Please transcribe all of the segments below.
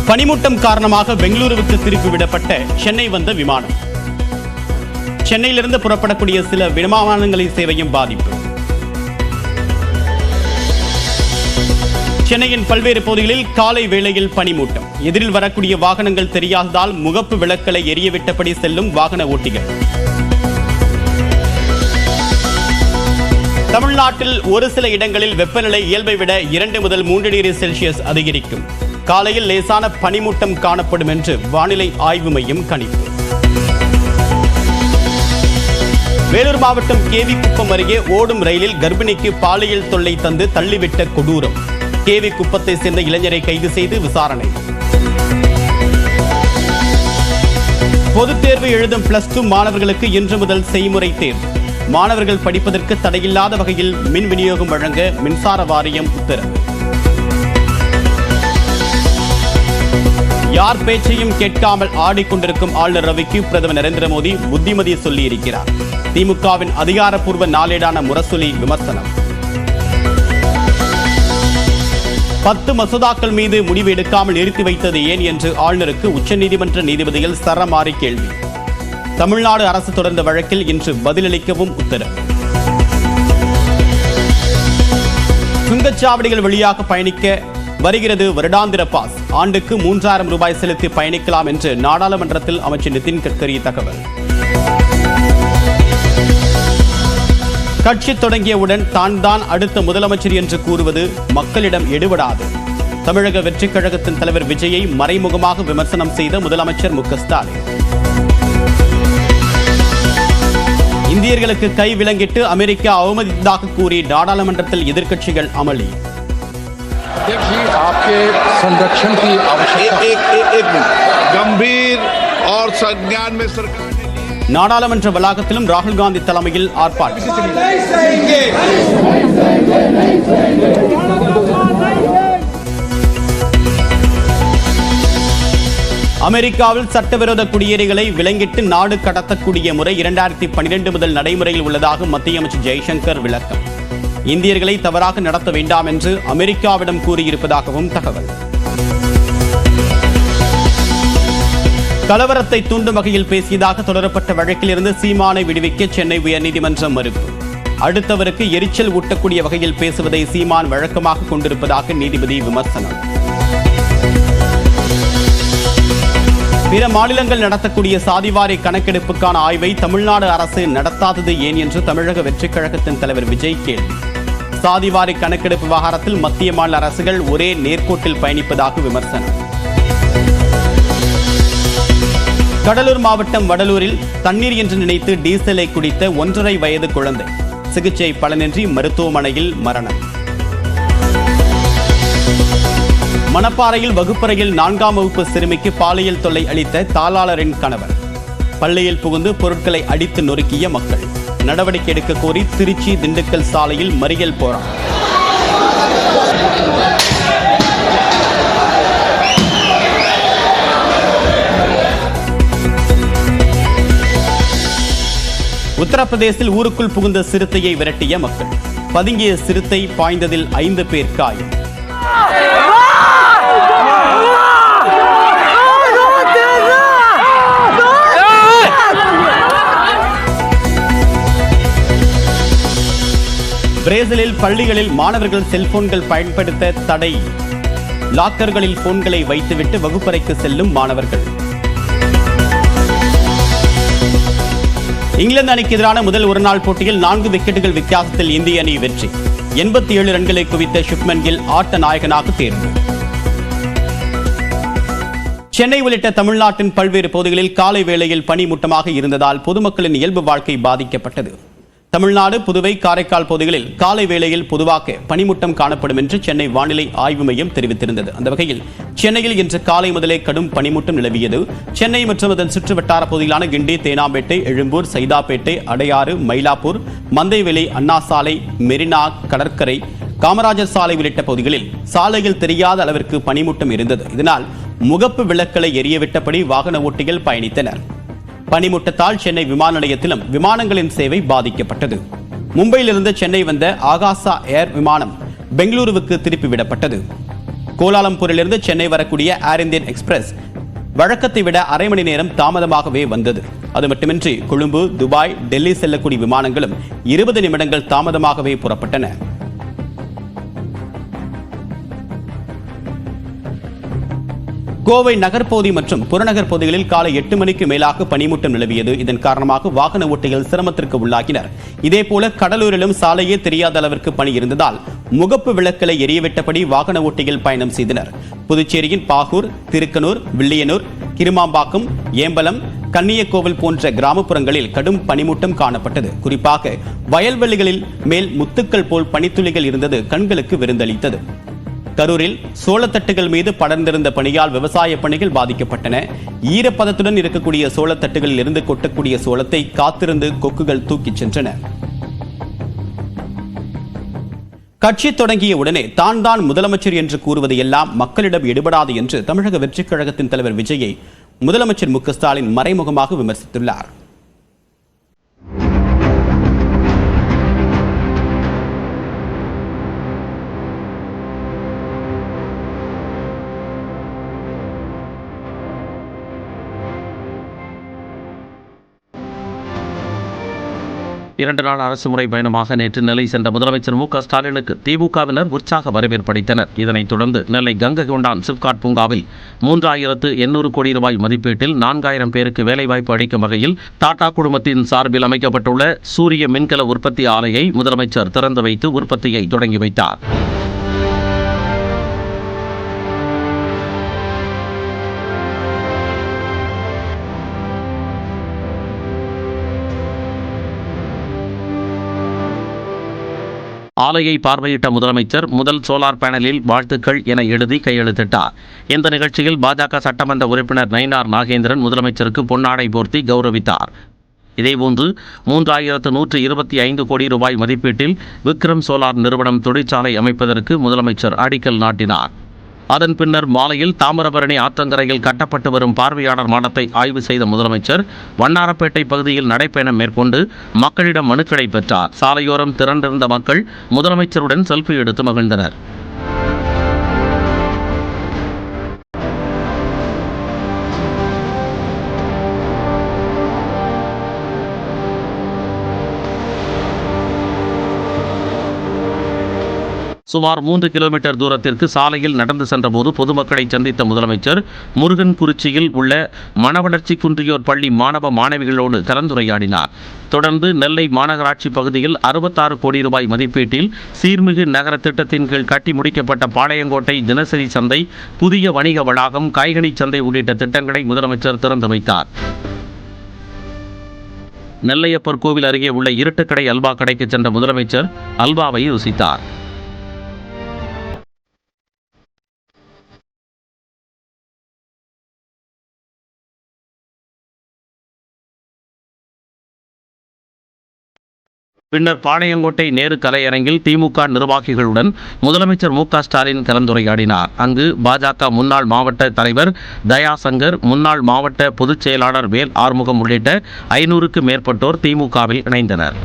பனிமூட்டம் காரணமாக பெங்களூருவுக்கு திருப்பி விடப்பட்ட சென்னை வந்த விமானம். சென்னையிலிருந்து புறப்படக்கூடிய சில விமானங்களின் சேவையும் பாதிப்பு. சென்னையின் பல்வேறு பகுதிகளில் காலை வேளையில் பனிமூட்டம். எதிரில் வரக்கூடிய வாகனங்கள் தெரியாததால் முகப்பு விளக்குகளை எரியவிட்டபடி செல்லும் வாகன ஓட்டிகள். தமிழ்நாட்டில் ஒரு சில இடங்களில் வெப்பநிலை இயல்பை விட 2 முதல் 3 டிகிரி செல்சியஸ் அதிகரிக்கும். காலையில் லேசான பனிமூட்டம் காணப்படும் என்று வானிலை ஆய்வு மையம் கணிப்பு. வேலூர் மாவட்டம் கேவி குப்பம் அருகே ஓடும் ரயிலில் கர்ப்பிணிக்கு பாலியல் தொல்லை தந்து தள்ளிவிட்ட கொடூரம். கேவி குப்பத்தை சேர்ந்த இளைஞரை கைது செய்து விசாரணை. பொதுத் தேர்வு எழுதும் +2 மாணவர்களுக்கு இன்று முதல் செய்முறை தேர்வு. மாணவர்கள் படிப்பதற்கு தடையில்லாத வகையில் மின் விநியோகம் வழங்க மின்சார வாரியம் உத்தரவு. யார் பேச்சையும் கேட்காமல் ஆடிக்கொண்டிருக்கும் ஆளுநர் ரவிக்கு பிரதமர் நரேந்திர மோடி புத்திமதி சொல்லியிருக்கிறார். திமுகவின் அதிகாரப்பூர்வ நாளேடான முரசொலி விமர்சனம். 10 மசோதாக்கள் மீது முடிவு எடுக்காமல் நிறுத்தி வைத்தது ஏன் என்று ஆளுநருக்கு உச்சநீதிமன்ற நீதிபதிகள் சரமாரி கேள்வி. தமிழ்நாடு அரசு தொடர்ந்த வழக்கில் இன்று பதிலளிக்கவும் உத்தரவு. சுங்கச்சாவடிகள் வழியாக பயணிக்க வருகிறது வருடாந்திர பாஸ். ஆண்டுக்கு 3000 ரூபாய் செலுத்தி பயணிக்கலாம் என்று நாடாளுமன்றத்தில் அமைச்சர் நிதின் கட்கரி தகவல். கட்சி தொடங்கியவுடன் தான் அடுத்த முதலமைச்சர் என்று கூறுவது மக்களிடம் எடுபடாது. தமிழக வெற்றிக் கழகத்தின் தலைவர் விஜயை மறைமுகமாக விமர்சனம் செய்த முதலமைச்சர் மு க ஸ்டாலின். இந்தியர்களுக்கு கை விலங்கிட்டு அமெரிக்கா அவமதித்ததாக கூறி நாடாளுமன்றத்தில் எதிர்க்கட்சிகள் அமளி. நாடாளுமன்ற வளாகத்திலும் ராகுல் காந்தி தலைமையில் ஆர்ப்பாட்டம். அமெரிக்காவில் சட்டவிரோத குடியேறிகளை விலங்கிட்டு நாடு கடத்தக்கூடிய முறை 2012 முதல் நடைமுறையில் உள்ளதாக மத்திய அமைச்சர் ஜெய்சங்கர் விளக்கம். இந்தியர்களை தவறாக நடத்த வேண்டாம் என்று அமெரிக்காவிடம் கூறியிருப்பதாகவும் தகவல். கலவரத்தை தூண்டும் வகையில் பேசியதாக தொடரப்பட்ட வழக்கில் இருந்து சீமானை விடுவிக்க சென்னை உயர்நீதிமன்றம் மறுப்பு. அடுத்தவருக்கு எரிச்சல் ஊட்டக்கூடிய வகையில் பேசுவதை சீமான் வழக்கமாக கொண்டிருப்பதாக நீதிபதி விமர்சனம். பிற மாநிலங்கள் நடத்தக்கூடிய சாதிவாரி கணக்கெடுப்புக்கான ஆய்வை தமிழ்நாடு அரசு நடத்தாதது ஏன் என்று தமிழக வெற்றிக் கழகத்தின் தலைவர் விஜய் கேள்வி. சாதிவாரி கணக்கெடுப்பு விவகாரத்தில் மத்திய மாநில அரசுகள் ஒரே நேர்கோட்டில் பயணிப்பதாக விமர்சனம். கடலூர் மாவட்டம் வடலூரில் தண்ணீர் என்று நினைத்து டீசலை குடித்த 1.5 வயது குழந்தை சிகிச்சை பலனின்றி மருத்துவமனையில் மரணம். மணப்பாறையில் வகுப்பறையில் 4ஆம் வகுப்பு சிறுமிக்கு பாலியல் தொல்லை அளித்த தாளாளரின் கணவர். பள்ளியில் புகுந்து பொருட்களை அடித்து நொறுக்கிய மக்கள். நடவடிக்கை எடுக்க கோரி திருச்சி திண்டுக்கல் சாலையில் மறியல் போராட்டம். உத்தரப்பிரதேசில் ஊருக்குள் புகுந்த சிறுத்தையை விரட்டிய மக்கள். பதுங்கிய சிறுத்தை பாய்ந்ததில் 5 பேர் காயம். பிரேசிலில் பள்ளிகளில் மாணவர்கள் செல்போன்கள் பயன்படுத்த தடை. லாக்கர்களில் போன்களை வைத்துவிட்டு வகுப்பறைக்கு செல்லும் மாணவர்கள். இங்கிலாந்து அணிக்கு எதிரான முதல் ஒருநாள் போட்டியில் 4 விக்கெட்டுகள் வித்தியாசத்தில் இந்திய அணி வெற்றி. 87 ரன்களை குவித்த சுப்மன் கில் ஆட்ட நாயகனாக தேர்வு. சென்னை உள்ளிட்ட தமிழ்நாட்டின் பல்வேறு பகுதிகளில் காலை வேளையில் பனிமூட்டமாக இருந்ததால் பொதுமக்களின் இயல்பு வாழ்க்கை பாதிக்கப்பட்டது. தமிழ்நாடு, புதுவை, காரைக்கால் பகுதிகளில் காலை வேளையில் பொதுவாக பனிமூட்டம் காணப்படும் என்று சென்னை வானிலை ஆய்வு மையம் தெரிவித்திருந்தது. அந்த வகையில் சென்னையில் இன்று காலை முதலே கடும் பனிமூட்டம் நிலவியது. சென்னை மற்றும் அதன் சுற்று வட்டார பகுதிகளான கிண்டி, தேனாம்பேட்டை, எழும்பூர், சைதாப்பேட்டை, அடையாறு, மயிலாப்பூர், மந்தைவெளி, அண்ணா சாலை, மெரினா, கடற்கரை, காமராஜர் சாலை உள்ளிட்ட பகுதிகளில் சாலையில் தெரியாத அளவிற்கு பனிமூட்டம் இருந்தது. இதனால் முகப்பு விளக்குகளை எரியவிட்டபடி வாகன ஓட்டிகள் பயணித்தனர். பனிமூட்டத்தால் சென்னை விமான நிலையத்திலும் விமானங்களின் சேவை பாதிக்கப்பட்டது. மும்பையிலிருந்து சென்னை வந்த ஆகாசா ஏர் விமானம் பெங்களூருவுக்கு திருப்பி விடப்பட்டது. கோலாலம்பூரிலிருந்து சென்னை வரக்கூடிய ஏர் இந்தியன் எக்ஸ்பிரஸ் வழக்கத்தை விட அரை மணி நேரம் தாமதமாகவே வந்தது. அது மட்டுமின்றி கொழும்பு, துபாய், டெல்லி செல்லக்கூடிய விமானங்களும் 20 நிமிடங்கள் தாமதமாகவே புறப்பட்டன. கோவை நகர்பகுதி மற்றும் புறநகர் பகுதிகளில் காலை 8 மணிக்கு மேலாக பனிமூட்டம் நிலவியது. இதன் காரணமாக வாகன ஓட்டிகள் சிரமத்திற்கு உள்ளாகினர். இதேபோல கடலூரிலும் சாலையே தெரியாத அளவிற்கு பனி இருந்ததால் முகப்பு விளக்குகளை எரியவிட்டபடி வாகன ஓட்டிகள் பயணம் செய்தனர். புதுச்சேரியின் பாகூர், திருக்கனூர், வில்லியனூர், கிருமாம்பாக்கம், ஏம்பலம், கன்னியக்கோவில் போன்ற கிராமப்புறங்களில் கடும் பனிமூட்டம் காணப்பட்டது. குறிப்பாக வயல்வெளிகளில் மேல் முத்துக்கள் போல் பனித்துளிகள் இருந்தது கண்களுக்கு விருந்தளித்தது. கரூரில் சோளத்தட்டுகள் மீது படர்ந்திருந்த பனியால் விவசாய பணிகள் பாதிக்கப்பட்டன. ஈரப்பதத்துடன் இருக்கக்கூடிய சோளத்தட்டுகளில் இருந்து கொட்டக்கூடிய சோளத்தை காத்திருந்து கொக்குகள் தூக்கிச் சென்றன. கட்சி தொடங்கிய உடனே தான் முதலமைச்சர் என்று கூறுவது எல்லாம் மக்களிடம் எடுபடாது என்று தமிழக வெற்றிக் கழகத்தின் தலைவர் விஜயை முதலமைச்சர் மு.க. ஸ்டாலின் மறைமுகமாக விமர்சித்துள்ளார். இரண்டு நாள் அரசுமுறை பயணமாக நேற்று நெல்லை சென்ற முதலமைச்சர் மு.க. ஸ்டாலினுக்கு திமுகவினர் உற்சாக வரவேற்பு அளித்தனர். இதனைத் தொடர்ந்து நெல்லை கங்கை கொண்டான் சிப்காட் பூங்காவில் 3800 கோடி ரூபாய் மதிப்பீட்டில் 4000 பேருக்கு வேலைவாய்ப்பு அளிக்கும் வகையில் டாடா குழுமத்தின் சார்பில் அமைக்கப்பட்டுள்ள சூரிய மின்கல உற்பத்தி ஆலையை முதலமைச்சர் திறந்து வைத்து உற்பத்தியை தொடங்கி வைத்தார். ஆலையை பார்வையிட்ட முதலமைச்சர் முதல் சோலார் பேனலில் வாழ்த்துக்கள் என எழுதி கையெழுத்திட்டார். இந்த நிகழ்ச்சியில் பாஜக சட்டமன்ற உறுப்பினர் நயினார் நாகேந்திரன் முதலமைச்சருக்கு பொன்னாடை போர்த்தி கௌரவித்தார். இதேபோன்று 3125 கோடி ரூபாய் மதிப்பீட்டில் விக்ரம் சோலார் நிறுவனம் தொழிற்சாலை அமைப்பதற்கு முதலமைச்சர் அடிக்கல் நாட்டினார். அதன் பின்னர் மாலையில் தாமிரபரணி ஆற்றங்கரையில் கட்டப்பட்டு வரும் பார்வையாளர் மாடத்தை ஆய்வு செய்த முதலமைச்சர் வண்ணாரப்பேட்டை பகுதியில் நடைபயணம் மேற்கொண்டு மக்களிடம் மனுக்களை பெற்றார். சாலையோரம் திரண்டிருந்த மக்கள் முதலமைச்சருடன் செல்ஃபி எடுத்து மகிழ்ந்தனர். சுமார் 3 கிலோமீட்டர் தூரத்திற்கு சாலையில் நடந்து சென்றபோது பொதுமக்களை சந்தித்த முதலமைச்சர் முருகன்குறிச்சியில் உள்ள மனவளர்ச்சி குன்றியோர் பள்ளி மாணவ மாணவிகளோடு கலந்துரையாடினார். தொடர்ந்து நெல்லை மாநகராட்சி பகுதியில் 66 கோடி ரூபாய் மதிப்பீட்டில் சீர்மிகு நகர திட்டத்தின் கீழ் கட்டி முடிக்கப்பட்ட பாளையங்கோட்டை தினசரி சந்தை, புதிய வணிக வளாகம், காய்கனி சந்தை உள்ளிட்ட திட்டங்களை முதலமைச்சர் திறந்து வைத்தார். நெல்லையப்பர் கோவில் அருகே உள்ள இருட்டுக்கடை அல்வா கடைக்கு சென்ற முதலமைச்சர் அல்வாவை ருசித்தார். பின்னர் பாளையங்கோட்டை நேரு கலையரங்கில் திமுக நிர்வாகிகளுடன் முதலமைச்சர் மு.க. ஸ்டாலின் கலந்துரையாடினார். அங்கு பாஜக முன்னாள் மாவட்ட தலைவர் தயாசங்கர், முன்னாள் மாவட்ட பொதுச் செயலாளர் வேல் ஆறுமுகம் உள்ளிட்ட 500க்கும் மேற்பட்டோர் திமுகவில் இணைந்தனர்.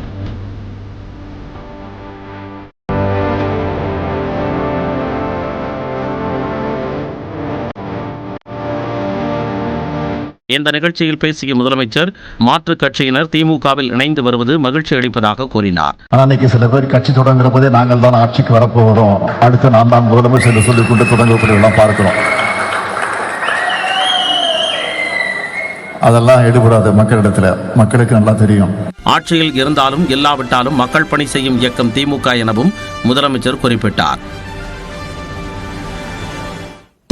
இந்த நிகழ்ச்சியில் பேசிய முதலமைச்சர் மாற்றுக் கட்சியினர் திமுகவில் இணைந்து வருவது மகிழ்ச்சி அளிப்பதாக கூறினார். அன்னைக்கு சில பேர் கட்சி தொடங்குற போதே நாங்கள் தான் ஆட்சிக்கு வரப்போகிறோம், அடுத்து நான் தான் முதலமைச்சர் சொல்லிக் கொண்டு தொடங்கக்கூடியவெல்லாம் பார்க்கிறோம். அதெல்லாம் எடுபடாது மக்களிடத்துல, மக்களுக்கு நல்லா தெரியும். ஆட்சியில் இருந்தாலும் இல்லாவிட்டாலும் மக்கள் பணி செய்யும் இயக்கம் திமுக எனவும் முதலமைச்சர் குறிப்பிட்டார்.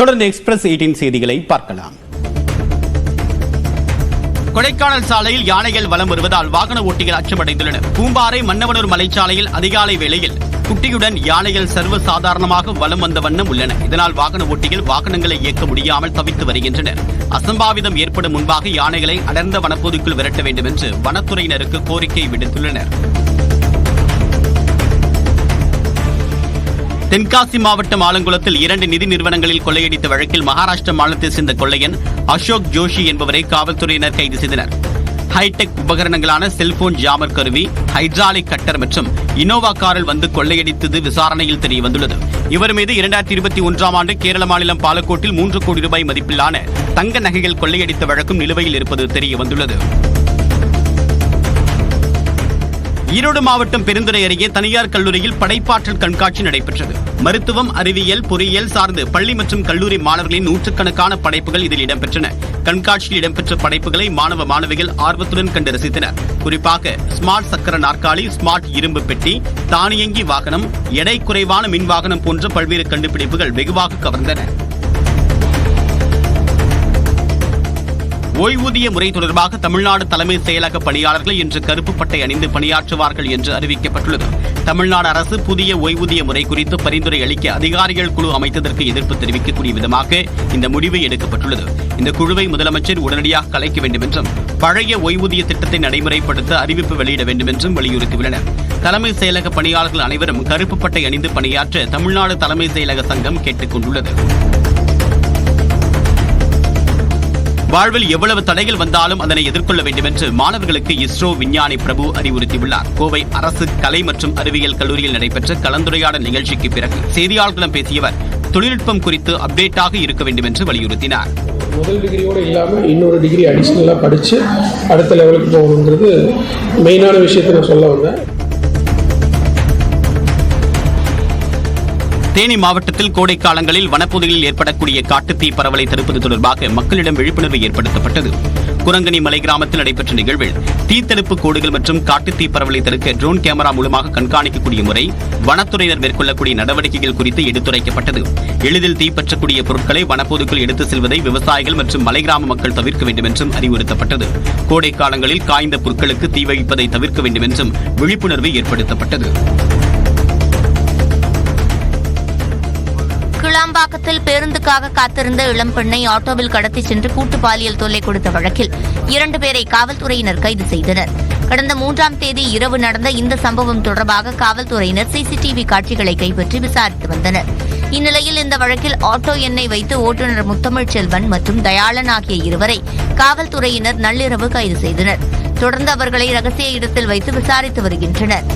தொடர்ந்து எக்ஸ்பிரஸ் 18 செய்திகளை பார்க்கலாம். கொடைக்கானல் சாலையில் யானைகள் வலம் வருவதால் வாகன ஓட்டிகள் அச்சமடைந்துள்ளனர். பூம்பாறை மன்னவனூர் மலைச்சாலையில் அதிகாலை வேளையில் குட்டியுடன் யானைகள் சர்வசாதாரணமாக வலம் வந்த வண்ணம் உள்ளன. இதனால் வாகன ஓட்டிகள் வாகனங்களை இயக்க முடியாமல் தவித்து வருகின்றனர். அசம்பாவிதம் ஏற்படும் முன்பாக யானைகளை அடர்ந்த வனப்பகுதிக்குள் விரட்ட வேண்டும் என்று வனத்துறையினருக்கு கோரிக்கை விடுத்துள்ளனர். தென்காசி மாவட்டம் ஆலங்குளத்தில் 2 நிதி நிறுவனங்களில் கொள்ளையடித்த வழக்கில் மகாராஷ்டிர மாநிலத்தை சேர்ந்த கொள்ளையன் அசோக் ஜோஷி என்பவரை காவல்துறையினர் கைது செய்தனர். ஹைடெக் உபகரணங்களான செல்போன் ஜாமர் கருவி, ஹைட்ராலிக் கட்டர் மற்றும் இனோவா காரில் வந்து கொள்ளையடித்தது விசாரணையில் தெரிய வந்துள்ளது. இவர் மீது 2021ஆம் ஆண்டு கேரள மாநிலம் பாலக்கோட்டில் 3 கோடி ரூபாய் மதிப்பிலான தங்க நகைகள் கொள்ளையடித்த வழக்கும் நிலுவையில் இருப்பது தெரிய வந்துள்ளது. ஈரோடு மாவட்டம் பெருந்துறை அருகே தனியார் கல்லூரியில் படைப்பாற்றல் கண்காட்சி நடைபெற்றது. மருத்துவம், அறிவியல், பொறியியல் சார்ந்து பள்ளி மற்றும் கல்லூரி மாணவர்களின் நூற்றுக்கணக்கான படைப்புகள் இதில் இடம்பெற்றன. கண்காட்சியில் இடம்பெற்ற படைப்புகளை மாணவ மாணவிகள் ஆர்வத்துடன் கண்டு ரசித்தனர். குறிப்பாக ஸ்மார்ட் சக்கர நாற்காலி, ஸ்மார்ட் இரும்பு பெட்டி, தானியங்கி வாகனம், எடை குறைவான மின் வாகனம் போன்ற பல்வேறு கண்டுபிடிப்புகள் வெகுவாக கவர்ந்தன. ஓய்வூதிய முறை தொடர்பாக தமிழ்நாடு தலைமை செயலக பணியாளர்கள் இன்று கருப்பு பட்டை அணிந்து பணியாற்றுவார்கள் என்று அறிவிக்கப்பட்டுள்ளது. தமிழ்நாடு அரசு புதிய ஓய்வூதிய முறை குறித்து பரிந்துரை அளிக்க அதிகாரிகள் குழு அமைத்ததற்கு எதிர்ப்பு தெரிவிக்கக்கூடிய விதமாக இந்த முடிவு எடுக்கப்பட்டுள்ளது. இந்த குழுவை முதலமைச்சர் உடனடியாக கலைக்க வேண்டும் என்றும் பழைய ஓய்வூதிய திட்டத்தை நடைமுறைப்படுத்த அறிவிப்பு வெளியிட வேண்டும் என்றும் வலியுறுத்தியுள்ளனர். தலைமை செயலக பணியாளர்கள் அனைவரும் கருப்பு பட்டை அணிந்து பணியாற்ற தமிழ்நாடு தலைமை செயலக சங்கம் கேட்டுக் கொண்டுள்ளது. வாழ்வில் எவ்வளவு தடைகள் வந்தாலும் அதனை எதிர்கொள்ள வேண்டும் என்று மாணவர்களுக்கு இஸ்ரோ விஞ்ஞானி பிரபு அறிவுறுத்தியுள்ளார். கோவை அரசு கலை மற்றும் அறிவியல் கல்லூரியில் நடைபெற்ற கலந்துரையாடல் நிகழ்ச்சிக்கு பிறகு செய்தியாளர்களிடம் பேசிய அவர் தொழில்நுட்பம் குறித்து அப்டேட்டாக இருக்க வேண்டும் என்று வலியுறுத்தினார். முதல் டிகிரியோடு இல்லாமல் இன்னொரு டிகிரி அடிஷ்னலாக படித்து அடுத்த லெவலுக்கு போகணுங்கிறது மெயினான விஷயத்தை நான் சொல்ல வந்தேன். தேனி மாவட்டத்தில் கோடை காலங்களில் வனப்பகுதிகளில் ஏற்படக்கூடிய காட்டுத்தீ பரவலை தடுப்பது தொடர்பாக மக்களிடம் விழிப்புணர்வு ஏற்படுத்தப்பட்டது. குரங்கணி மலை கிராமத்தில் நடைபெற்ற நிகழ்வில் தீத்தடுப்பு கோடுகள் மற்றும் காட்டுத்தீ பரவலை தடுக்க ட்ரோன் கேமரா மூலமாக கண்காணிக்கக்கூடிய முறை, வனத்துறையினர் மேற்கொள்ளக்கூடிய நடவடிக்கைகள் குறித்து எடுத்துரைக்கப்பட்டது. எளிதில் தீப்பற்றக்கூடிய பொருட்களை வனப்பகுதிக்குள் எடுத்து செல்வதை விவசாயிகள் மற்றும் மலை கிராம மக்கள் தவிர்க்க வேண்டும் என்றும் அறிவுறுத்தப்பட்டது. கோடை காலங்களில் காய்ந்த பொருட்களுக்கு தீ வைப்பதை தவிர்க்க வேண்டும் என்றும் விழிப்புணர்வு ஏற்படுத்தப்பட்டது. கிளாம்பாக்கத்தில் பேருந்துக்காக காத்திருந்த இளம் பெண்ணை ஆட்டோவில் கடத்தி சென்று கூட்டு பாலியல் தொல்லை கொடுத்த வழக்கில் 2 பேரை காவல்துறையினர் கைது செய்தனர். கடந்த 3ஆம் தேதி இரவு நடந்த இந்த சம்பவம் தொடர்பாக காவல்துறையினர் சிசிடிவி காட்சிகளை கைப்பற்றி விசாரித்து வந்தனர். இந்நிலையில் இந்த வழக்கில் ஆட்டோ எண்ணை வைத்து ஓட்டுநர் முத்தமிழ் செல்வன் மற்றும் தயாளன் ஆகிய இருவரை காவல்துறையினர் நள்ளிரவு கைது செய்தனர். தொடர்ந்து அவர்களை ரகசிய இடத்தில் வைத்து விசாரித்து வருகின்றனர்.